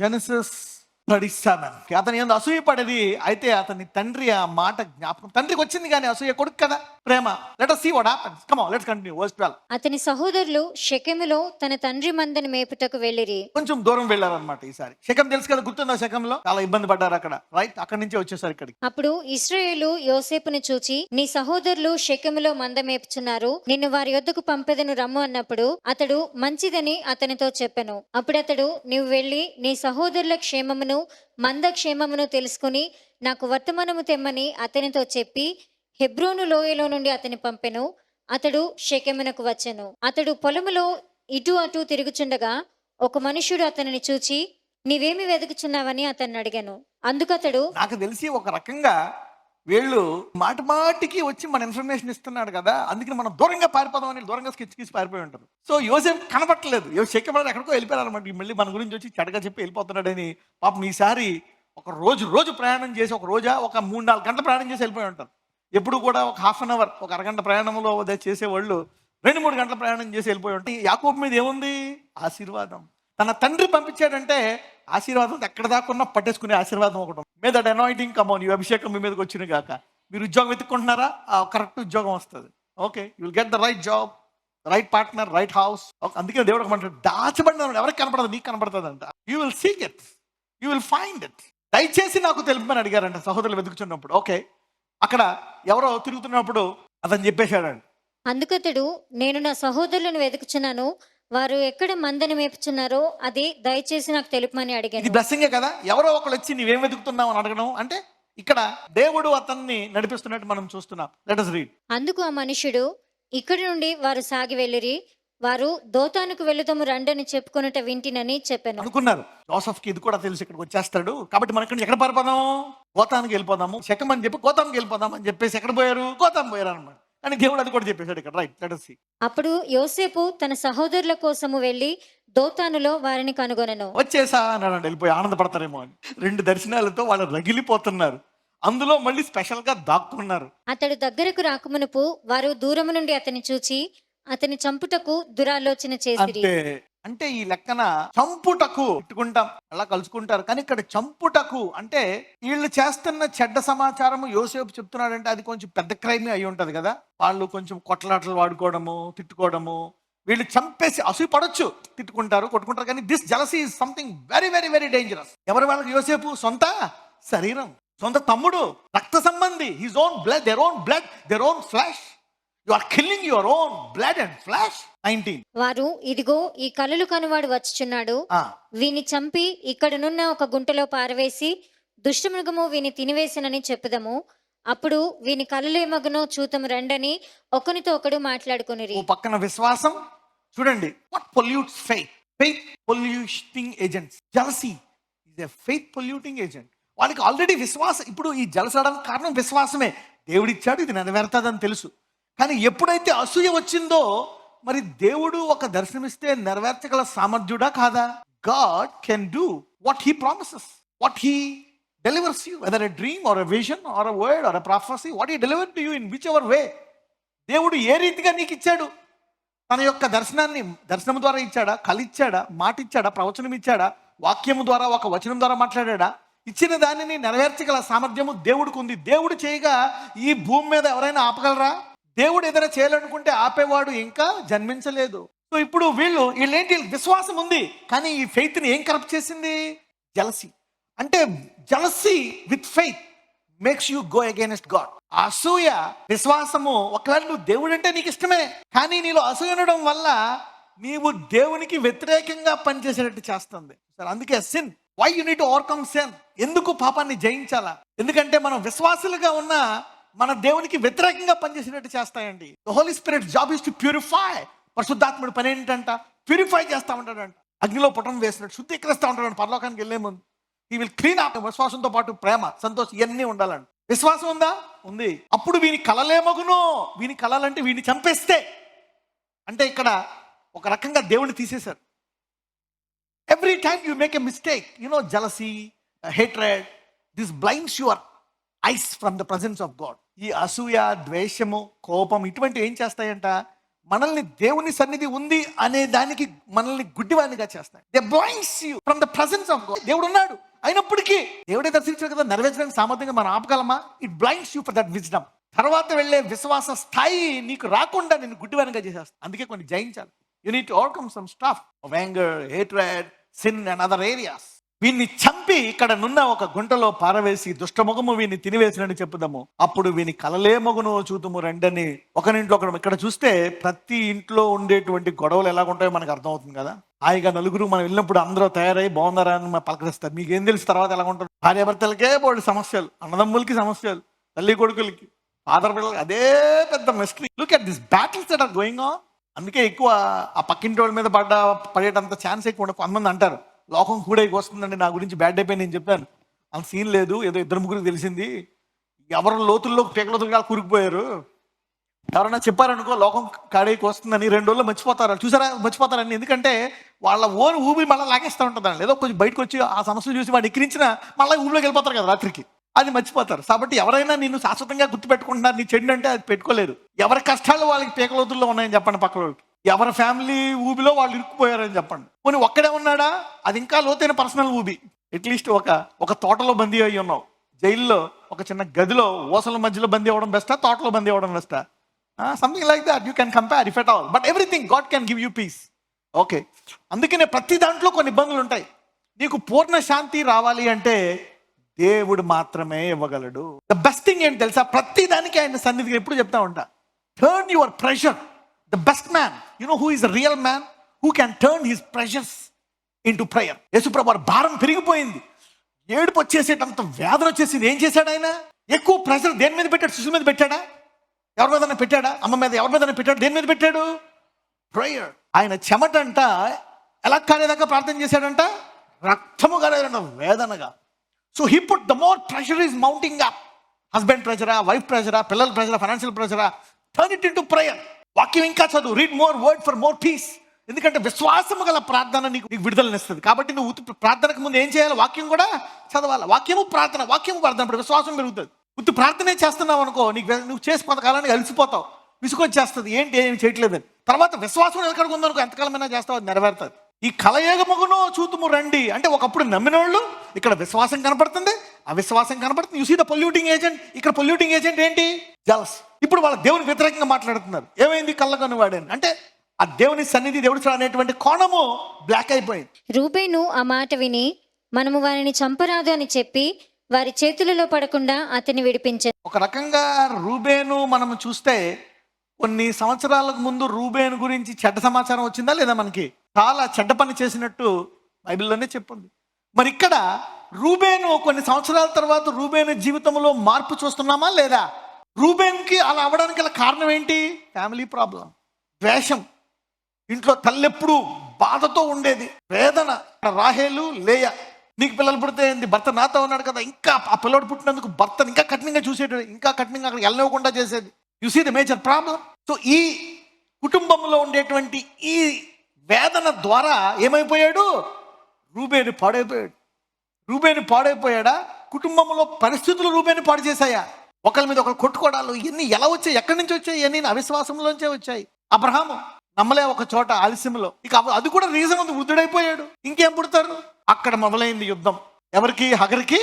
Genesis 37. అతని యందు అసూయ పడేది, అయితే అతని తండ్రి ఆ మాట జ్ఞాపకం, తండ్రికి వచ్చింది కానీ అసూయ కొడుకు కదా ప్రేమ. Let us see what happens. Come on, let's continue. Verse 12. అతని సహోదరులు షెకెములో తన తండ్రి మందని మేపుటకు వెళ్ళిరి. కొంచెం దూరం వెళ్ళారనమాట. ఈసారి శెకెం తెలుసు కదా, గుర్తుందా? శెకెంలో చాలా ఇబ్బంది పడ్డారు అక్కడ, రైట్? అక్కడి నుంచే వచ్చేసారు ఇక్కడికి. అప్పుడు ఇశ్రాయేలు యోసేపును చూచి, నీ సహోదరులు షెకెములో మంద మేపుచున్నారు, నిన్ను వారి యొద్దకు పంపెదను రమ్ము అన్నప్పుడు అతడు మంచిదని అతనితో చెప్పెను. అప్పుడు అతడు, నీవు వెళ్ళి నీ సహోదరుల క్షేమమును మంద క్షేమమును తెలుసుకుని నాకు వర్తమానము తెమ్మని అతనితో చెప్పి హెబ్రోను లోయలో నుండి అతని పంపెను. అతడు షెకెమునకు వచ్చెను. అతడు పొలములో ఇటు అటు తిరుగుచుండగా ఒక మనుష్యుడు అతనిని చూచి, నీవేమి వెతుకుచున్నావని అతన్ని అడిగాను. అందుకతడు, నాకు తెలిసి ఒక రకంగా వీళ్ళు మాటి మాటికి వచ్చి మన ఇన్ఫర్మేషన్ ఇస్తున్నాడు కదా, అందుకని మనం దూరంగా పారిపోదామని దూరంగా స్కెచ్ గీసి పారిపోయి ఉంటారు. సో యోసేపు కనపట్టలేదు, శెకెం ఎక్కడికో వెళ్ళిపోయారు అనమాట. మళ్ళీ మన గురించి వచ్చి చెడగా చెప్పి వెళ్ళిపోతున్నాడని పాపం ఈసారి ఒక రోజు ప్రయాణం చేసి, ఒక 3-4 గంటల ప్రయాణం చేసి వెళ్ళిపోయి ఉంటారు. ఎప్పుడు కూడా ఒక హాఫ్ అన్ అవర్, ఒక అరగంట ప్రయాణంలో చేసేవాళ్ళు 2-3 గంటల ప్రయాణం చేసి వెళ్ళిపోయి ఉంటాయి. యాకోబు మీద ఏముంది? ఆశీర్వాదం. తన తండ్రి పంపించాడంటే ఆశీర్వాదం ఎక్కడ దాకున్నా పట్టేసుకునే ఆశీర్వాదం ఒకటి. మీద దట్ అనాయింటింగ్ కమ్ ఆన్, ఈ అభిషేకం మీ మీదకి వచ్చిన గాక. మీరు ఉద్యోగం వెతుక్కుంటున్నారా? కరెక్ట్ ఉద్యోగం వస్తుంది. Okay, you will get the right job, right partner, right house. అందుకే దేవుడు ఒక దాచబడిన ఎవరికి కనపడదు, నీకు కనపడుతుంది అంట. You will seek it, you will find it. దయచేసి నాకు తెలుపమని అడిగారంట సహోదరులు వెతుకుతున్నప్పుడు. ఓకే, అక్కడ ఎవరో తిరుగుతున్నప్పుడు అతను చెప్పేశాడండి. అందుకతడు, నేను నా సహోదరులను వెతుకుచున్నాను, వారు ఎక్కడ మందని మేపుచున్నారో అది దయచేసి నాకు తెలుపమని ఇది అడిగాను. బ్లెస్సింగే కదా. ఎవరో ఒకళ్ళు వచ్చి నీవేం వెతుకుతున్నావు అని అడగడం అంటే ఇక్కడ దేవుడు అతన్ని నడిపిస్తున్నట్టు మనం చూస్తున్నాం. Let us read. అందుకు ఆ మనుష్యుడు, ఇక్కడి నుండి వారు సాగి వెళ్ళిరి, వారు దోతానుకు వెళుదము రండని చెప్పుకొనుట వింటినని చెప్పాను. అనుకున్నారు జోసఫ్కి ఇది కూడా తెలుసు, ఇక్కడికి వచ్చేస్తాడు కాబట్టి మనం ఇక్కడ ఎక్కడ పారిపోదాం? గోతానికి వెళ్ళిపోదాము. శెకెం అని చెప్పి గోతానికి వెళ్ళిపోదాం అని చెప్పేసి ఎక్కడ పోయారు? గోతాం పోయారు అనమాట. కానీ దేవుడు అది కూడా చెప్పేశాడు ఇక్కడ, రైట్? Let us see. అప్పుడు యోసేపు తన సహోదరుల కోసము వెళ్ళి దోతానులో వారిని కనుగొనెను. వచ్చేసా అన్నాడు. వెళ్ళిపోయి ఆనందపడతారేమో అని 2 దర్శనాలతో వాళ్ళు రగిలిపోతున్నారు. అందులో మళ్ళీ స్పెషల్ గా దాక్కున్నారు. అతడు దగ్గరకు రాకమునుపు వారు దూరము నుండి అతని చూచి అతని చంపుటకు దురాలోచన చేసిరి. అంటే ఈ లెక్కన చంపుటకు ఇట్టుకుంటాం, అలా కలుసుకుంటారు. కానీ ఇక్కడ చంపుటకు అంటే వీళ్ళు చేస్తున్న చెడ్డ సమాచారము యోసేపు చెప్తున్నాడంటే అది కొంచెం పెద్ద క్రైమే అయి ఉంటది కదా. వాళ్ళు కొంచెం కొట్లాటలు వాడుకోవడము, తిట్టుకోవడము, వీళ్ళు చంపేసి అసూయ పడొచ్చు, తిట్టుకుంటారు, కొట్టుకుంటారు. కానీ this jealousy is something very very very dangerous. ఎవరి వాళ్ళకి? యోసేపు సొంత శరీరం, సొంత తమ్ముడు, రక్త సంబంధి, his own blood, their own blood, their own flash. You are killing your own blood and flesh. 19. వారు, ఇదిగో ఈ కలలు కనువాడు వచ్చుచున్నాడు, వీని చంపి ఇక్కడనున్న ఒక గుంటలో పారవేసి దుష్టమృగము వీని తినివేసినని చెప్పుదము. అప్పుడు వీని కలలేమగునో చూతము రండని ఒకనితో ఒకడు మాట్లాడుకొనిరి. ఓ పక్కన విశ్వాసం చూడండి. What pollutes faith? Faith polluting agents. Jealousy is a faith polluting agent. వాళ్ళకి ఆల్రెడీ విశ్వాసం, ఇప్పుడు ఈ జలసడానికి కారణం విశ్వాసమే. దేవుడిచ్చాడు, ఇది నెరవేరుతుందని తెలుసు. కానీ ఎప్పుడైతే అసూయ వచ్చిందో, మరి దేవుడు ఒక దర్శనమిస్తే నెరవేర్చగల సామర్థ్యుడా కాదా? God can do what he promises, what he delivers you, whether a dream or a vision or a word or a prophecy, what he delivered to you in whichever way. దేవుడు ఏ రీతిగా నీకు ఇచ్చాడు? తన యొక్క దర్శనాన్ని దర్శనం ద్వారా ఇచ్చాడా? కలిచ్చాడా? మాట ఇచ్చాడా? ప్రవచనం ఇచ్చాడా? వాక్యము ద్వారా, ఒక వచనం ద్వారా మాట్లాడా? ఇచ్చిన దానిని నెరవేర్చగల సామర్థ్యము దేవుడికి ఉంది. దేవుడు చేయగా ఈ భూమి మీద ఎవరైనా ఆపగలరా? దేవుడు ఏదైనా చేయాలనుకుంటే ఆపేవాడు ఇంకా జన్మించలేదు. సో ఇప్పుడు వీళ్ళేంటి? విశ్వాసం ఉంది, కానీ ఈ ఫెయిత్ని ఏం కరప్ట్ చేసింది? జలసీ. అంటే jealousy with faith makes you go against God. అసూయ, విశ్వాసము, ఒకవేళ నువ్వు దేవుడు అంటే నీకు ఇష్టమే, కానీ నీలో అసూయ ఉండడం వల్ల నీవు దేవునికి వ్యతిరేకంగా పనిచేసేటట్టు చేస్తుంది. సరే, అందుకే sin. Why you need to overcome sin? ఎందుకు పాపాన్ని జయించాలా? ఎందుకంటే మనం విశ్వాసులుగా ఉన్న మన దేవునికి వ్యతిరేకంగా పనిచేసినట్టు చేస్తాయండి. The holy spirit job is to purify. పరిశుద్ధాత్ముడి పని ఏంటంట? ప్యూరిఫై చేస్తా ఉంటాడంట. అగ్నిలో పుటం వేసినట్టు శుద్ధీకరిస్తూ ఉంటాడు పరలోకానికి వెళ్లే ముందు. He will clean up. విశ్వాసంతో పాటు ప్రేమ, సంతోషం ఇవన్నీ ఉండాలండి. విశ్వాసం ఉందా? ఉంది. అప్పుడు వీని కలలేమగును. వీని కలలంటే వీడిని చంపేస్తే, అంటే ఇక్కడ ఒక రకంగా దేవుడిని తీసేశారు. Every time you make a mistake, jealousy, hatred, this blinds your eyes from the presence of God. ఈ అసూయ, ద్వేషము, కోపం ఇటువంటి ఏం చేస్తాయంట? మనల్ని దేవుని సన్నిధి ఉంది అనే దానికి మనల్ని గుడ్డివాడినిగా చేస్తాయి. They blinds you from the presence of God. దేవుడు ఉన్నాడు అయినప్పటికీ దేవుడే దర్శించాడు కదా, నెరవేర్చడానికి సామర్థ్యంగా మనం ఆపగలమా? It blinds you for that wisdom. తర్వాత వెళ్ళే విశ్వాస స్థాయి నీకు రాకుండా నేను గుడ్డివానిగా చేసేస్తాను. అందుకే కొన్ని జయించాలి. You need to overcome some stuff of anger, hatred, sin and other areas. వీన్ని చంపి ఇక్కడ నున్న ఒక గుంటలో పారవేసి దుష్టముఖము వీని తినివేసినని చెప్పుదాము. అప్పుడు వీని కలలే మొగును చూతుము రెండని ఒకరింట్లో ఒకడు. ఇక్కడ చూస్తే ప్రతి ఇంట్లో ఉండేటువంటి గొడవలు ఎలాగుంటాయో మనకు అర్థమవుతుంది కదా. హాయిగా నలుగురు మనం వెళ్ళినప్పుడు అందరూ తయారై బాగున్నారా అని పలకరిస్తారు. మీకు ఏం తెలుసు తర్వాత ఎలా ఉంటుంది? భార్యాభర్తలకే బోల్డ్ సమస్యలు, అన్నదమ్ములకి సమస్యలు, తల్లి కొడుకులకి, ఫాదర్ పిల్లలకి, అదే పెద్ద mystery. Look at this battles that are going on. అందుకే ఎక్కువ ఆ పక్కింటి వాళ్ళ మీద పడేటంత ఛాన్స్ ఎక్కువ ఉండదు. కొంతమంది అంటారు లోకం కూడా వస్తుందండి, నా గురించి బ్యాడ్ అయిపోయి నేను చెప్పాను, అంత సీన్ లేదు, ఏదో ఇద్దరు ముగ్గురికి తెలిసింది, ఎవరు లోతుల్లో పేకలోతులుగా కూరుకుపోయారు, ఎవరైనా చెప్పారనుకో లోకం కాడేకి వస్తుందని 2 రోజుల్లో మర్చిపోతారు. చూసారా మర్చిపోతారని. ఎందుకంటే వాళ్ళ ఓన్ ఊబి మళ్ళీ లాగేస్తూ ఉంటుందండి. ఏదో కొంచెం బయటకు వచ్చి ఆ సమస్యలు చూసి వాడు ఎక్కిరించిన మళ్ళీ ఊబిలోకి వెళ్ళిపోతారు కదా రాత్రికి, అది మర్చిపోతారు. కాబట్టి ఎవరైనా నిన్ను శాశ్వతంగా గుర్తుపెట్టుకుంటున్నారు, నీ చెడు అంటే అది పెట్టుకోలేరు. ఎవరి కష్టాలు వాళ్ళకి పేకలోతుల్లో ఉన్నాయని చెప్పండి పక్కన వాళ్ళకి, ఎవరి ఫ్యామిలీ ఊబిలో వాళ్ళు ఇరుక్కుపోయారని చెప్పండి. కొన్ని ఒక్కడే ఉన్నాడా, అది ఇంకా లోతైన పర్సనల్ ఊబి. అట్లీస్ట్ ఒక తోటలో బందీ అయ్యి ఉన్నావు, జైల్లో ఒక చిన్న గదిలో ఓసల మధ్యలో బందీ అవ్వడం బెస్టా, తోటలో బందీ అవ్వడం బెస్టా? Something like that you can compare if at all. But everything God can give you peace. Okay, అందుకనే ప్రతి దాంట్లో కొన్ని ఇబ్బందులు ఉంటాయి. నీకు పూర్ణ శాంతి రావాలి అంటే దేవుడు మాత్రమే ఇవ్వగలడు. ద బెస్ట్ థింగ్ ఏంటి తెలుసా? ప్రతి దానికి ఆయన సన్నిధికి ఎప్పుడు చెప్తా ఉంటా, turn your pressure. The best man, you know who is the real man, who can turn his pressures into prayer. యేసుప్రభు వారి భారం పెరిగిపోయింది, ఏడుపు వచ్చేసేటంత వేదన వచ్చేసింది. ఏం చేశాడు ఆయన? ఎక్కువ ప్రెషర్ దేని మీద పెట్టాడు? శిశువు మీద పెట్టాడా? ఎవరి మీద పెట్టాడా? అమ్మ మీద, ఎవరి మీద పెట్టాడు? దేని మీద పెట్టాడు? ప్రేయర్. ఆయన చెమటంట ఎలా కాలేదాకా ప్రార్థన చేశాడంట, రక్తము కాలేదంట, వేదనగా. So he put the more pressure is mounting up. Husband ప్రెషరా, వైఫ్ ప్రెషరా, పిల్లల ప్రెషరా, ఫైనాన్షియల్ ప్రెషరా, టర్న్ ఇట్ ఇంటూ ప్రేయర్. వాక్యం ఇంకా చదువు, read more word for more peace. ఎందుకంటే విశ్వాసము గల ప్రార్థన నీకు విడుదలనిస్తుంది. కాబట్టి నువ్వు ప్రార్థనకు ముందు ఏం చేయాలి? వాక్యం కూడా చదవాలి. వాక్యము ప్రార్థన, వాక్యము ప్రార్థన, ఇప్పుడు విశ్వాసం పెరుగుతుంది. ఉత్తి ప్రార్థనే చేస్తున్నావు అనుకో, నువ్వు చేసి కొంతకాలానికి అలసిపోతావు, విసుకొచ్చేస్తుంది, ఏంటి ఏమి చేయట్లేదని. తర్వాత విశ్వాసం ఎక్కడికి ఉందనుకో, ఎంతకాలమైనా చేస్తావు, అది నెరవేరుతుంది. ఈ కలయేగముగును చూతుము రండి అంటే ఒకప్పుడు నమ్మిన వాళ్ళు, ఇక్కడ విశ్వాసం కనపడుతుంది, అవిశ్వాసం కనపడుతుంది. You see the polluting agent. ఇక్కడ పొల్యూటింగ్ ఏజెంట్ ఏంటి? జలస్. ఇప్పుడు వాళ్ళ దేవుని వ్యతిరేకంగా మాట్లాడుతున్నారు. ఏమైంది? కళ్ళగొని వాడని అంటే ఆ దేవుని సన్నిధి, దేవుడు అనేటువంటి కోణము బ్లాక్ అయిపోయింది. రూబేను ఆ మాట విని మనము వారిని చంపరాదు అని చెప్పి వారి చేతులలో పడకుండా అతన్ని విడిపించారు. ఒక రకంగా రూబేను మనం చూస్తే కొన్ని సంవత్సరాలకు ముందు రూబేను గురించి చెడ్డ సమాచారం వచ్చిందా లేదా? మనకి చాలా చెడ్డ పని చేసినట్టు బైబిల్లోనే చెప్పింది. మరి ఇక్కడ రూబేను కొన్ని సంవత్సరాల తర్వాత రూబేను జీవితంలో మార్పు చూస్తున్నామా లేదా? రూబేన్కి అలా అవ్వడానికి గల కారణం ఏంటి? ఫ్యామిలీ ప్రాబ్లం, ద్వేషం. ఇంట్లో తల్లెప్పుడు బాధతో ఉండేది, వేదన. రాహేలు, లేయ, నీకు పిల్లలు పుడితే ఏంది, భర్త నాతో ఉన్నాడు కదా, ఇంకా ఆ పిల్లడు పుట్టినందుకు భర్తను ఇంకా కఠినంగా చూసేటది, ఇంకా కఠినంగా అక్కడ వెళ్ళనివ్వకుండా చేసేది. You see the major problem. So ఈ కుటుంబంలో ఉండేటువంటి ఈ వేదన ద్వారా ఏమైపోయాడు? రూబేను పాడైపోయాడు. రూబేను పాడైపోయాడా? కుటుంబంలో పరిస్థితులు రూబేను పాడు చేశాయా? ఒకరి మీద ఒకరు కొట్టుకోవడాలు, ఇవన్నీ ఎలా వచ్చాయి? ఎక్కడి నుంచి వచ్చాయి? ఇవన్నీ అవిశ్వాసంలోంచే వచ్చాయి. అబ్రహాము నమ్మలే ఒక చోట ఆలస్యంలో, ఇక అది కూడా రీజన్ ఉంది, వృద్ధుడైపోయాడు. ఇంకేం పుడతారు? అక్కడ మొదలైంది యుద్ధం. ఎవరికి? హగరికి,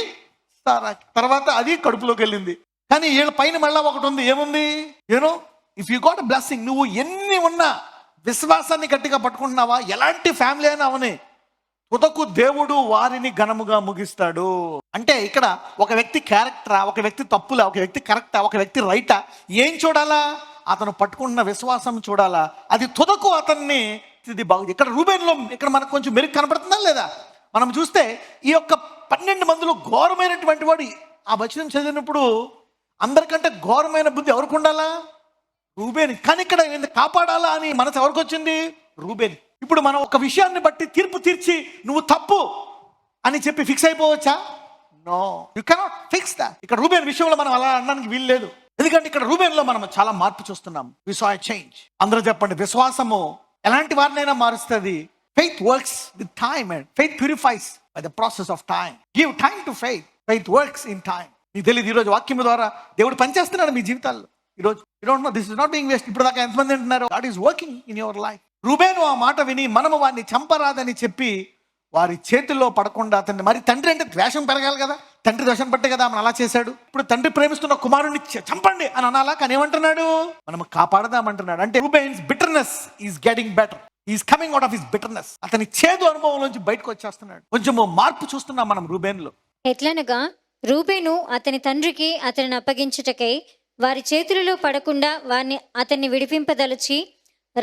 సారాకి. తర్వాత అది కడుపులోకి వెళ్ళింది. కానీ వీళ్ళ పైన మళ్ళా ఒకటి ఉంది. ఏముంది? You know, if you got a blessing, నువ్వు ఎన్ని ఉన్నా విశ్వాసాన్ని గట్టిగా పట్టుకుంటున్నావా, ఎలాంటి ఫ్యామిలీ అయినా అవని, తుదకు దేవుడు వారిని ఘనముగా ముగిస్తాడు. అంటే ఇక్కడ ఒక వ్యక్తి క్యారెక్టరా, ఒక వ్యక్తి తప్పులా, ఒక వ్యక్తి కరెక్టా, ఒక వ్యక్తి రైటా, ఏం చూడాలా? అతను పట్టుకున్న విశ్వాసం చూడాలా. అది తుదకు అతన్ని ఇది బాగుంది. ఇక్కడ రూబేన్లో ఇక్కడ మనకు కొంచెం మెరుగు కనపడుతుందా లేదా? మనం చూస్తే ఈ యొక్క 12 మందిలో ఘోరమైనటువంటి వాడు ఆ వచనం చదివినప్పుడు అందరికంటే ఘోరమైన బుద్ధి ఎవరికి ఉండాలా? రూబేన్. కానీ ఇక్కడ కాపాడాలా అని మనసు ఎవరికి వచ్చింది? రూబేన్. ఇప్పుడు మనం ఒక విషయాన్ని బట్టి తీర్పు తీర్చి నువ్వు తప్పు అని చెప్పి ఫిక్స్ అయిపోవచ్చా? No, you cannot fix that. ఇక్కడ రూబేన్ విషయంలో మనం అలా అనడానికి వీలు లేదు. ఎందుకంటే ఇక్కడ రూబేన్లో మనం చాలా మార్పు చూస్తున్నాం. వి సా ఎ చేంజ్. అందరూ చెప్పండి, విశ్వాసము ఎలాంటి వారినైనా మారుస్తుంది. Faith works with time and faith purifies by the process of time. Give time to faith. Faith works in time. మీకు తెలియదు, ఈరోజు వాక్యం ద్వారా దేవుడు పనిచేస్తున్నాడు మీ జీవితాల్లో. ఈరోజు you don't know, this is not being waste. ఇప్పుడు దాకా ఎంతమంది అంటున్నారు God is working in your life. Reuben ఆ మాట విని మనము వారిని చంపరాదని చెప్పి వారి చేతుల్లో పడకుండా అతన్ని, మరి తండ్రి అంటే ద్వేషం పెరగాలి కదా, తండ్రి ద్వేషం పట్టే కదా మనం అలా చేశాడు. ఇప్పుడు తండ్రి ప్రేమిస్తున్న కుమారుని చంపండి అని అనాలా, కానీ ఏమంటున్నాడు, మనం కాపాడదామంటున్నాడు. అంటే Reuben's bitterness is getting better, is coming out of his bitterness. అతని చేదు అనుభవం నుంచి బయటకు వచ్చేస్తున్నాడు. కొంచెము మార్పు చూస్తున్నాం మనం రూబేన్లో. ఎట్లనగా రూబేను అతని తండ్రికి అతనిని అప్పగించుటకై వారి చేతులలో పడకుండా అతన్ని విడిపింపదలచి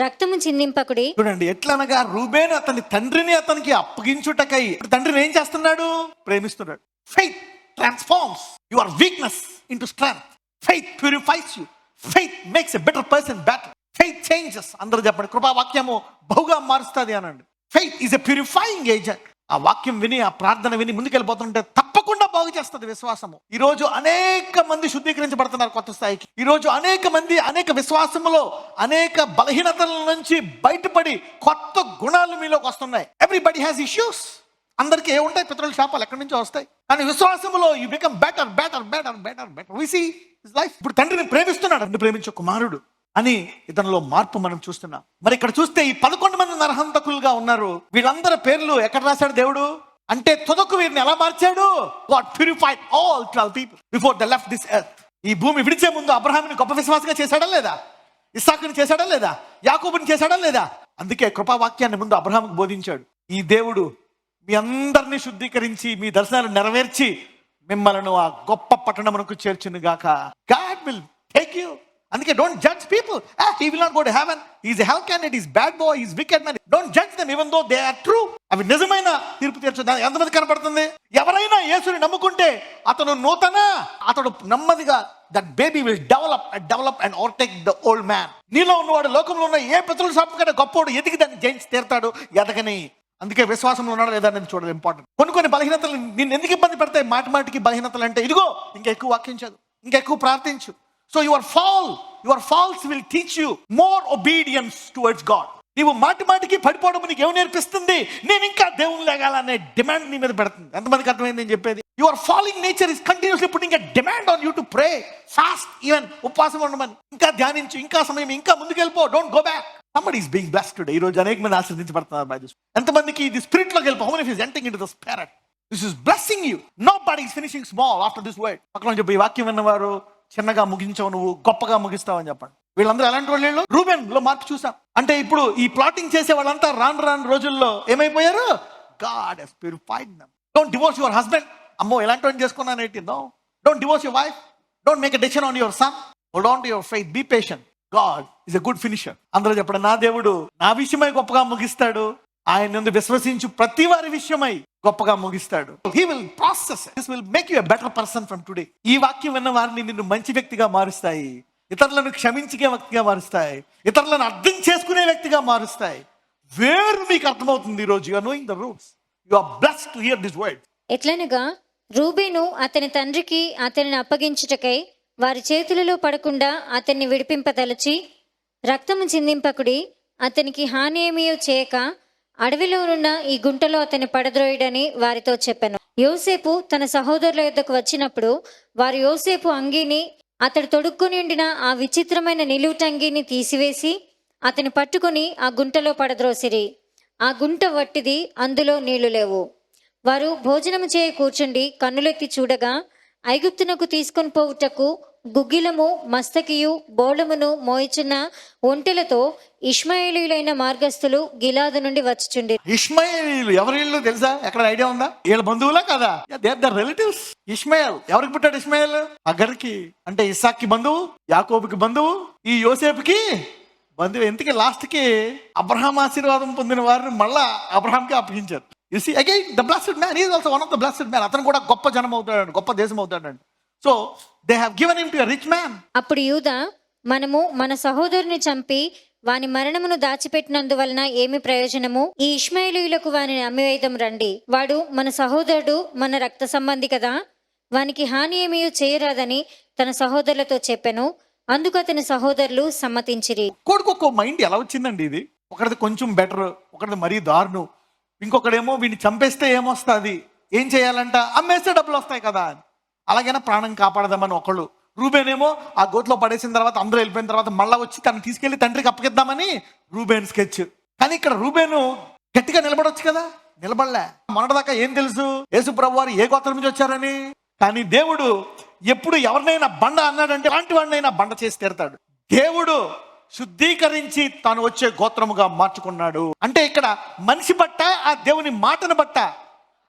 రక్తము చిందింపకుడి. చూడండి, ఎట్లనగా రూబేను అతని తండ్రిని అతనికి అప్పగించుటకై, తండ్రిని ఏం చేస్తున్నాడు, ప్రేమిస్తున్నాడు. Faith transforms your weakness into strength. Faith purifies you. Faith makes a better person better. Faith changes. అందరూ చెప్పండి, కృపావాక్యము బహుగా మారుస్తుంది అనండి. Faith is a purifying agent. ఆ వాక్యం విని, ఆ ప్రార్థన విని ముందుకెళ్ళిపోతుంటే తప్పకుండా బాగు చేస్తుంది విశ్వాసము. ఈ రోజు అనేక మంది శుద్ధీకరించబడుతున్నారు కొత్త స్థాయికి. ఈ రోజు అనేక మంది అనేక విశ్వాసములో అనేక బలహీనతల నుంచి బయటపడి కొత్త గుణాలు మీలోకి వస్తున్నాయి. Everybody has issues. అందరికీ ఏ ఉంటాయి, పితరుల శాపాలు ఎక్కడి నుంచో వస్తాయి. కానీ విశ్వాసములో you become better better better better better. We see his life. ఇప్పుడు తండ్రిని ప్రేమిస్తున్నాడు, తండ్రి ప్రేమించే కుమారుడు అని ఇతనిలో మార్పు మనం చూస్తున్నాం. మరి ఇక్కడ చూస్తే ఈ 11 మంది నరహంతకులుగా ఉన్నారు. వీళ్ళందరి పేర్లు ఎక్కడ రాశాడు దేవుడు అంటే, తుదకు వీరిని ఎలా మార్చాడు? God purified all 12 people before they left this earth. ఈ భూమి విడిచే ముందు అబ్రహాముని గొప్ప విశ్వాసంగా చేశాడా లేదా? ఇస్సాకుని చేశాడా లేదా? యాకోబుని చేశాడా లేదా? అందుకే కృపావాక్యాన్ని ముందు అబ్రహాముకు బోధించాడు. ఈ దేవుడు మీ అందరినీ శుద్ధీకరించి మీ దర్శనాలు నెరవేర్చి మిమ్మల్ని ఆ గొప్ప పట్టణమునకు చేర్చును గాక. God will take you. అందుకే don't judge people. He will not go to heaven. He is a hell candidate. He is bad boy. He is wicked man. Don't judge them even though they are true. అవి నిజమైన తీర్పు తీర్చు. ఎంతమంది కనపడుతుంది? ఎవరైనా యేసుని నమ్ముకుంటే అతడు నెమ్మదిగా that baby will develop and overtake the old man. నీలో ఉన్నవాడు లోకంలో ఉన్న ఏ పితరుల శాపం కంటే గొప్పవాడు ఎదిగి దాన్ని జయించి తీరుతాడు ఎదగని. అందుకే విశ్వాసంలో ఉన్నాడు లేదా అనేది చూడడం ఇంపార్టెంట్. కొన్ని బలహీనతలు నిన్ను ఎందుకు ఇబ్బంది పెడతాయి? మాటికి బలహీనతలు అంటే ఇదిగో ఇంకా ఎక్కువ వాక్యించదు, ఇంకా ఎక్కువ ప్రార్థించు. So your falls will teach you more obedience towards God. నీవు మాటికి పడిపోవడం నీకు ఏమి నేర్పిస్తుంది? నేను ఇంకా దేవుని లేగాలనే డిమాండ్ నీ మీద పెడుతుంది. ఎంతమందికి అర్థమైంది నేను చెప్పేది? Your falling nature is continuously putting a demand on you to pray, fast, even ఉపవాసం ఉండమని. ఇంకా ధ్యానించు, ఇంకా సమయం, ఇంకా ముందుకెళ్ళిపో. Don't go back. Somebody is being blessed today. ఈ రోజు అనేక మంది ఆశీర్వదించబడుతున్నారు by this. ఎంతమందికి ఇది స్పిరిట్ లోకి వెళ్ళిపో. How many of you is entering into the spirit? This is blessing you. Nobody is finishing small after this word. పక్కన చెప్పి ఈ వాక్యం విన్నవారు చిన్నగా ముగించావు, నువ్వు గొప్పగా ముగిస్తావు అని చెప్పండి. వీళ్ళందరూ ఎలాంటి వాళ్ళు? రూబెన్ లో మార్పు చూసాం. అంటే ఇప్పుడు ఈ ప్లాటింగ్ చేసే వాళ్ళంతా రాను రోజుల్లో ఏమైపోయారు? God has purified them. Don't divorce your husband. అమ్మో ఎలాంటి వాడిని చేసుకున్నానేంటి? No. Don't divorce your wife. Don't make a decision on your son. Hold on to your faith. Be patient. God is a good finisher. అందరూ చెప్పండి, నా దేవుడు నా విషయమై గొప్పగా ముగిస్తాడు. ఆయన నుండి విశ్వసించు ప్రతి వారి విషయమై గొప్పగా ముగిస్తాడు. He will process it. This will make you a better person from today. ఈ వాక్యం విన్న వారిని నిన్ను మంచి వ్యక్తిగా మారుస్తాయి. ఇతరులను క్షమించే వ్యక్తిగా మారుస్తాయి. ఇతరులను అర్థం చేసుకునే వ్యక్తిగా మారుస్తాయి. వేరు మీకు అర్థమవుతుంది ఈ రోజు. You are knowing the roots. You are blessed to hear this word. ఎట్లనగా రూబేను అతని తండ్రికి అతనిని అప్పగించుటకై వారి చేతులలో పడకుండా అతన్ని విడిపింపదలచి రక్తము చిందింపకుడి. అతనికి హాని ఏమీ చేయక అడవిలో ఉన్న ఈ గుంటలో అతన్ని పడద్రోయుడని వారితో చెప్పెను. యోసేపు తన సహోదరుల యొద్దకు వచ్చినప్పుడు వారు యోసేపు అంగీని, అతడు తొడుక్కొని ఉండిన ఆ విచిత్రమైన నిలువుటంగీని తీసివేసి అతని పట్టుకొని ఆ గుంటలో పడద్రోసిరి. ఆ గుంట వట్టిది, అందులో నీళ్లు లేవు. వారు భోజనము చేయ కూర్చుండి కన్నులెత్తి చూడగా ఐగుప్తునకు తీసుకొని పోవుటకు గుగ్గిలము, మస్తకియు, బోళమును మోయిచున్న ఒంటెలతో ఇష్మాయేలీయులైన మార్గస్థులు గిలాదు నుండి వచ్చుచుండి. ఇష్మాయేలీయులు ఎవరు తెలుసా? ఎక్కడ ఐడియా ఉందా? వీళ్ళ బంధువులా కదా? They are the relatives. Ishmael ఎవరికి పుట్టాడు? ఇష్మాయేల్ అగర్కి, అంటే ఇస్సాక్కి బంధువు, యాకోబుకి బంధువు, ఈ యోసేపుకి బంధువు. ఎందుకు లాస్ట్ కి అబ్రహాం ఆశీర్వాదం పొందిన వారిని మళ్ళా అబ్రహాంకి అప్పగించారు. You see, again, the blessed man, he is also one of the blessed men. అతను కూడా గొప్ప జనం అవుతాడు, గొప్ప దేశం అవుతాడు. So they have given him to a rich man. అప్పుడు యూదా, మనము మన సహోదరుని చంపి వాని మరణమును దాచిపెట్టినందువలన ఏమి ప్రయోజనము? ఈ ఇష్మాయేలీయులకు వాని అమ్మివేయదం రండి. వాడు మన సహోదరుడు, మన రక్త సంబంధి కదా, వానికి హాని ఏమీ చేయరాదని తన సహోదరులతో చెప్పెను. అందుకు అతని సహోదరులు సమ్మతించిరి. కొడుకు మైండ్ ఎలా వచ్చిందండి ఇది? ఒకటిది కొంచెం బెటర్, ఒకటిది మరీ దారుణం. ఇంకొకడేమో వీడిని చంపేస్తే ఏమొస్తుంది, ఏం చేయాలంట, అమ్మేస్తే డబ్బులు వస్తాయి కదా. అలాగైనా ప్రాణం కాపాడదామని ఒకళ్ళు, రూబేనేమో ఆ గోతిలో పడేసిన తర్వాత అందరూ వెళ్ళిపోయిన తర్వాత మళ్ళీ వచ్చి తను తీసుకెళ్లి తండ్రికి అప్పగిద్దామని రూబేన్ స్కెచ్. కానీ ఇక్కడ రూబేను గట్టిగా నిలబడొచ్చు కదా, నిలబడలే. మొన్నటిదాకా ఏం తెలుసు యేసు ప్రభు వారు ఏ గోత్రం నుంచి వచ్చారని. కానీ దేవుడు ఎప్పుడు ఎవరినైనా బండ అన్నాడంటే అలాంటి వాడినైనా బండ చేసి తీరతాడు. దేవుడు శుద్ధీకరించి తాను వచ్చే గోత్రముగా మార్చుకున్నాడు. అంటే ఇక్కడ మనిషి బట్ట, ఆ దేవుని మాటను బట్ట.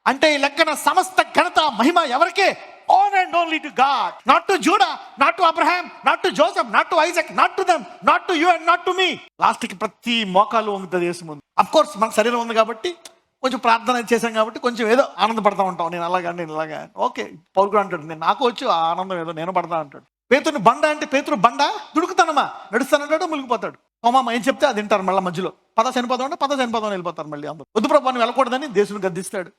అంటే ఈ లెక్కన సమస్త ఘనత మహిమ ఎవరికే? Own and only to God. Not to JUDA, not to Abraham, not to Joseph, not to Isaac, not to them, not to you and not to me. Last కి ప్రతి మోకాలు వంగుతుంది యేసు ముందు. అఫ్ కోర్స్ మన శరీరం ఉంది కాబట్టి కొంచెం ప్రార్థన చేశాం కాబట్టి కొంచెం ఏదో ఆనందపడతా ఉంటాం. నేను ఇలాగా ఓకే. పౌరుడు అంటాడు, నేను నాకు వచ్చి ఆ ఆనందం ఏదో నేను పడతా అంటాడు. పేతుని బండ అంటే పేతురు బండ దుడుకుతానమ్మా, నడుస్తానంటాడు, మునిగిపోతాడు. తోమమ్మ ఏం చెప్తే అది తింటారు. మళ్ళీ మధ్యలో పద చనిపోదాం అంటే పద చనిపోదాం వెళ్ళిపోతారు. మళ్ళీ అందరూ వద్దు ప్రభు అని వెళ్ళకూడదని దేశుని గద్దిస్తాడు.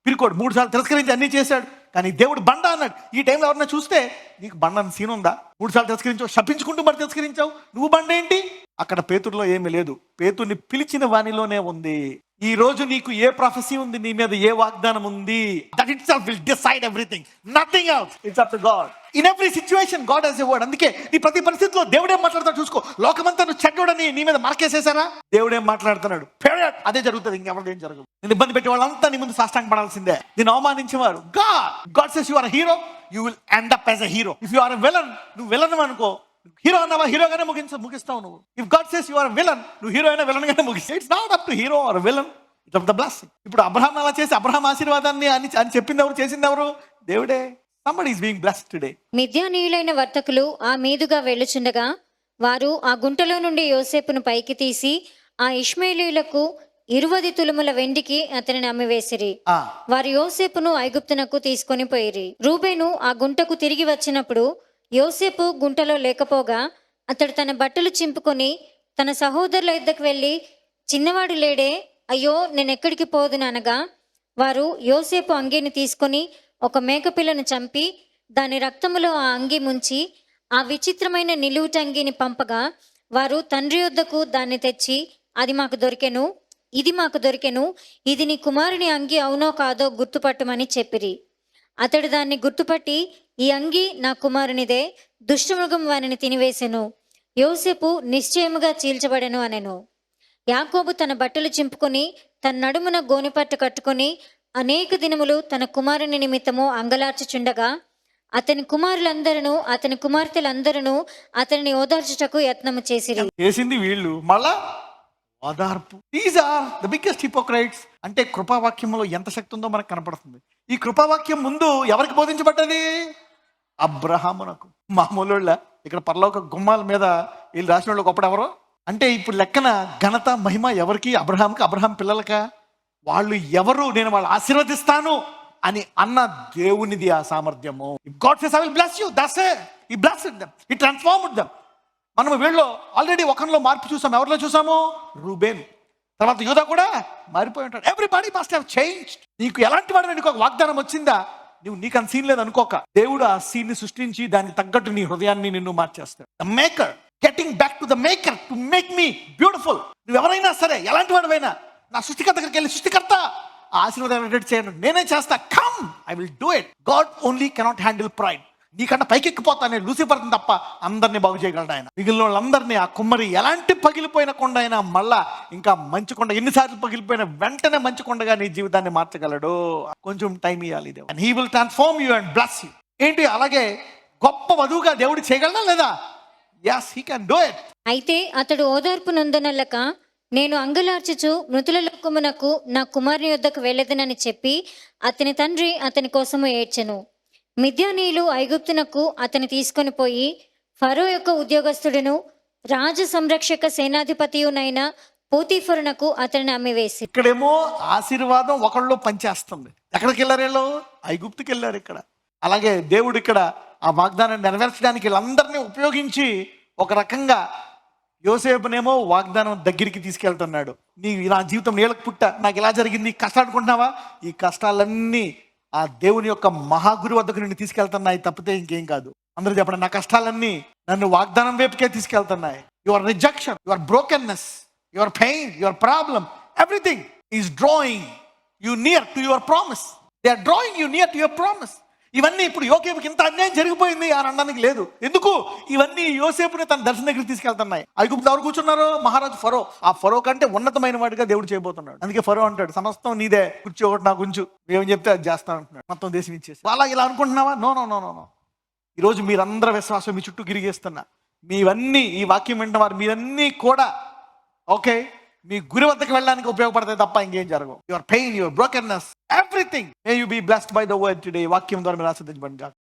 పిరుకోడు 3 సార్లు తిరస్కరించి అన్ని చేశాడు. కానీ దేవుడు బండ అన్నాడు. ఈ టైంలో ఎవరన్నా చూస్తే నీకు బండ అని సీన్ ఉందా? 3 సార్లు తిరస్కరించావు, శపించుకుంటూ మరి తిరస్కరించావు, నువ్వు బండ ఏంటి? అక్కడ పేతురులో ఏమీ లేదు, పేతుర్ని పిలిచిన వానిలోనే ఉంది. ఈ రోజు నీకు ఏ ప్రొఫెసీ ఉంది, నీ మీద ఏ వాగ్దానం ఉంది, that it self will decide everything, nothing else. It's up to God. In every situation God has a word. అందుకే నీ ప్రతి పరిస్థితిలో దేవుడేం మాట్లాడతాడు చూసుకో. లోకమంతా నువ్వు చెడ్డోడని నీ మీద మార్కేసేసారా, దేవుడేం మాట్లాడుతున్నాడు, అదే జరుగుతుంది, ఇంకెవరిదేం జరగదు. నేను ఇబ్బంది పెట్టే వాళ్ళంతా నీ ముందు సాష్టాంగ పడాల్సిందే. నేను అవమానించేవారు God says you are hero, you will end up as a hero. If you are villain, నువ్వు విలన్ అనుకో, హీరో అన్నావా హీరోగానే ముగిస్తావు నువ్వు. If God says you are villain, నువ్వు హీరో అయినా విలన్ గానే ముగిస్తావు. It's not up to hero or villain, it's of the blessing. ఇప్పుడు అబ్రహాం అలా చేసి అబ్రహాం ఆశీర్వాదాన్ని అని చెప్పింది ఎవరు, చేసింది ఎవరు? దేవుడే. somebody is being blessed today. మిద్యానీయులైన వర్తకులు ఆ మీదుగా వెళ్ళుచుండగా వారు ఆ గుంటలో నుండి యోసేపును పైకి తీసి ఆ ఇష్మాయేలీయులకు 20 తులముల వెండికి అతనిని అమ్మివేసిరి. వారు యోసేపును ఐగుప్తునకు తీసుకొని పోయిరి. రూబేను ఆ గుంటకు తిరిగి వచ్చినప్పుడు యోసేపు గుంటలో లేకపోగా అతడు తన బట్టలు చింపుకొని తన సహోదరుల యుద్ధకు వెళ్ళి, చిన్నవాడు లేడే, అయ్యో నేనెక్కడికి పోదును అనగా, వారు యోసేపు అంగీని తీసుకొని ఒక మేకపిల్లను చంపి దాని రక్తములో ఆ అంగీ ముంచి ఆ విచిత్రమైన నిలువుటంగిని పంపగా వారు తండ్రి యొద్దకు దాన్ని తెచ్చి, అది మాకు దొరికెను, ఇది మాకు దొరికెను, ఇది నీ కుమారుని అంగీ అవునో కాదో గుర్తుపట్టమని చెప్పిరి. అతడు దాన్ని గుర్తుపట్టి, ఈ అంగీ నా కుమారునిదే, దుష్టమృగం వానిని తినివేసెను, యోసేపు నిశ్చయముగా చీల్చబడెను అనెను. యాకోబు తన బట్టలు చింపుకొని తన నడుమున గోనిపట్టు కట్టుకొని అనేక దినములు తన కుమారుని నిమిత్తము అంగలార్చుచుండగా అతని కుమారులందరూ అతని కుమార్తెలందరూ అతనిని ఓదార్చుటకు యత్నము చేసింది వీళ్ళు మళ్ళా ఓదార్పు. These are the biggest hypocrites. అంటే కృపావాక్యంలో ఎంత శక్తి ఉందో మనకు కనపడుతుంది. ఈ కృపావాక్యం ముందు ఎవరికి బోధించబడ్డది? అబ్రహామునకు. మామూలు ఇక్కడ పరలోక గుమ్మాల మీద వీళ్ళు రాసిన వాళ్ళు గొప్పడు ఎవరు అంటే, ఇప్పుడు లెక్కన ఘనత మహిమ ఎవరికి? అబ్రహాంకి, అబ్రహాం పిల్లలక. వాళ్ళు ఎవరు? నేను వాళ్ళు ఆశీర్వదిస్తాను అని అన్న దేవునిది ఆ సామర్థ్యము. God says I will bless you, that's it. He blessed them, he transformed them. మనం వీళ్ళు ఆల్రెడీ ఒకరిలో మార్పు చూసాం. ఎవరిలో చూసాము? రూబేన్. తర్వాత యూదా కూడా మారిపోయి ఉంటాడు. Everybody must have changed. నీకు ఎలాంటి వాడు నీకు ఒక వాగ్దానం వచ్చిందా, నువ్వు నీకు అంత సీన్ లేదు అనుకోక, దేవుడు ఆ సీన్ ని సృష్టించి దానికి తగ్గట్టు నీ హృదయాన్ని నిన్ను మార్చేస్తాడు. The maker, getting back to the maker to make me beautiful. నువ్వు ఎవరైనా సరే, ఎలాంటి వాడివైనా, నా సృష్టికర్త దగ్గరికి వెళ్ళి, సృష్టికర్త ఆ ఆశీర్వాదం చేయండి, నేనే చేస్తా, come I will do it. God only cannot handle pride. నీకన్నా పైకెక్కిపోతానే లూసిఫర్ని తప్ప అందరినీ బాగు చేయగలడు ఆయన. మిగిలిన వాళ్ళందరినీ ఆ కుమ్మరి ఎలాంటి పగిలిపోయిన కొండ అయినా మళ్ళా ఇంకా మంచి కొండ, ఎన్నిసార్లు పగిలిపోయిన వెంటనే మంచి కొండగా నీ జీవితాన్ని మార్చగలడు. కొంచెం టైం ఇవ్వాలి. And he will transform you and bless you. ఏంటి అలాగే గొప్ప వధువుగా దేవుడు చేయగలడా లేదా? yes he can do it. అయితే అతడు ఓదార్పు నందనలక, నేను అంగలార్చుచు మృతుల లోకమునకు నా కుమారుని యొద్దకు వెళ్ళదనని చెప్పి అతని తండ్రి అతని కోసము ఏడ్చెను. మిద్యానీయులు ఐగుప్తునకు అతని తీసుకొని పోయి ఫరో యొక్క ఉద్యోగస్తుడును రాజ సంరక్షక సేనాధిపతియునైన పోతీఫరునకు అతనిని అమ్మివేసి. ఇక్కడేమో ఆశీర్వాదం ఒకళ్ళు పనిచేస్తుంది. ఎక్కడికి వెళ్ళారు వీళ్ళు? ఐగుప్తుకి వెళ్ళారు. ఇక్కడ అలాగే దేవుడు ఇక్కడ ఆ వాగ్దానాన్ని నెరవేర్చడానికి వీళ్ళందరినీ ఉపయోగించి ఒక రకంగా యోసేపునేమో వాగ్దానం దగ్గరికి తీసుకెళ్తున్నాడు. నా జీవితం నీళ్ళకు పుట్ట, నాకు ఇలా జరిగింది, కష్టాడుకుంటున్నావా? ఈ కష్టాలన్నీ ఆ దేవుని యొక్క మహాగురు వద్దకు నిన్ను తీసుకెళ్తున్నాయి తప్పితే ఇంకేం కాదు. అందరూ చెప్పండి, నా కష్టాలన్నీ నన్ను వాగ్దానం వైపుకే తీసుకెళ్తున్నాయి. Your rejection, your brokenness, your pain, your problem, everything is drawing you near to your promise. They are drawing you near to your promise. ఇవన్నీ ఇప్పుడు యోసేపుకి ఇంత అన్యాయం జరిగిపోయింది అని అనడానికి లేదు. ఎందుకు? ఇవన్నీ యోసేపుని తన దర్శన దగ్గరికి తీసుకెళ్తున్నాయి. ఐగుప్తు ఎవరు కూర్చున్నారు? మహారాజు ఫరో. ఆ ఫరో కంటే ఉన్నతమైన వాడిగా దేవుడు చేయబోతున్నాడు. అందుకే ఫరో అంటాడు, సమస్తం నీదే, కుర్చీ ఒకటి నాకు ఉంచు, ఏం చెప్తే అది చేస్తాను అంటున్నాడు. మొత్తం దేశం ఇచ్చేసి. అలా ఇలా అనుకుంటున్నావా? No no no no no. ఈరోజు మీరందరూ విశ్వాసం మీ చుట్టూ గిరిగేస్తున్నా, మీవన్నీ ఈ వాక్యం వింటున్న వారు మీరన్నీ కూడా ఓకే మీ గురి వద్దకు వెళ్ళడానికి ఉపయోగపడతాయి తప్ప ఇంకేం జరగవు. Your pain, your brokenness, everything May you be blessed by the word today. వాక్యం ద్వారా మీరు ఆశీర్వదించబడి.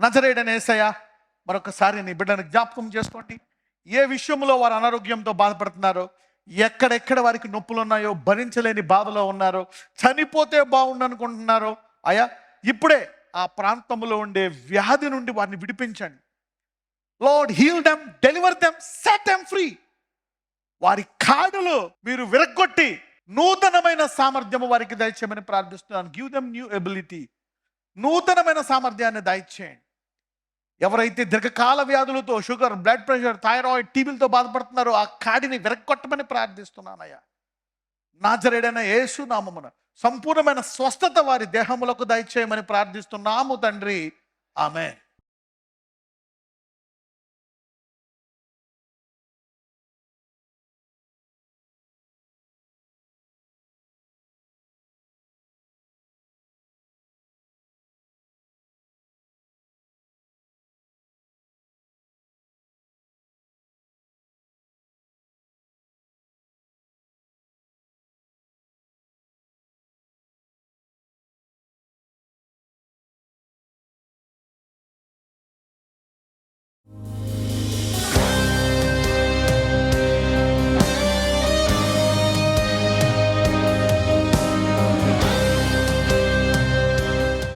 నజరేయుడైన యేసయ్య, మరొకసారి నీ బిడ్డను జ్ఞాపకం చేసుకోండి. ఏ విషయంలో వారు అనారోగ్యంతో బాధపడుతున్నారో, ఎక్కడెక్కడ వారికి నొప్పులు ఉన్నాయో, భరించలేని బాధలో ఉన్నారో, చనిపోతే బాగుండు అనుకుంటున్నారో, అయ్యా ఇప్పుడే ఆ ప్రాంతంలో ఉండే వ్యాధి నుండి వారిని విడిపించండి. Lord, heal them, deliver them, set them free. వారి కాడులు మీరు విరగ్గొట్టి నూతనమైన సామర్థ్యము వారికి దయచేయమని ప్రార్థిస్తున్నాను. గివ్ దెమ్ న్యూ ఎబిలిటీ, నూతనమైన సామర్థ్యాన్ని దయచేయండి. ఎవరైతే దీర్ఘకాల వ్యాధులతో, షుగర్, బ్లడ్ ప్రెషర్, థైరాయిడ్, టీబీలతో బాధపడుతున్నారో ఆ కాడిని విరగ్గొట్టమని ప్రార్థిస్తున్నానయ్యా. నజరేయుడైన యేసు నామమున సంపూర్ణమైన స్వస్థత వారి దేహములకు దయచేయమని ప్రార్థిస్తున్నాము తండ్రి. ఆమేన్.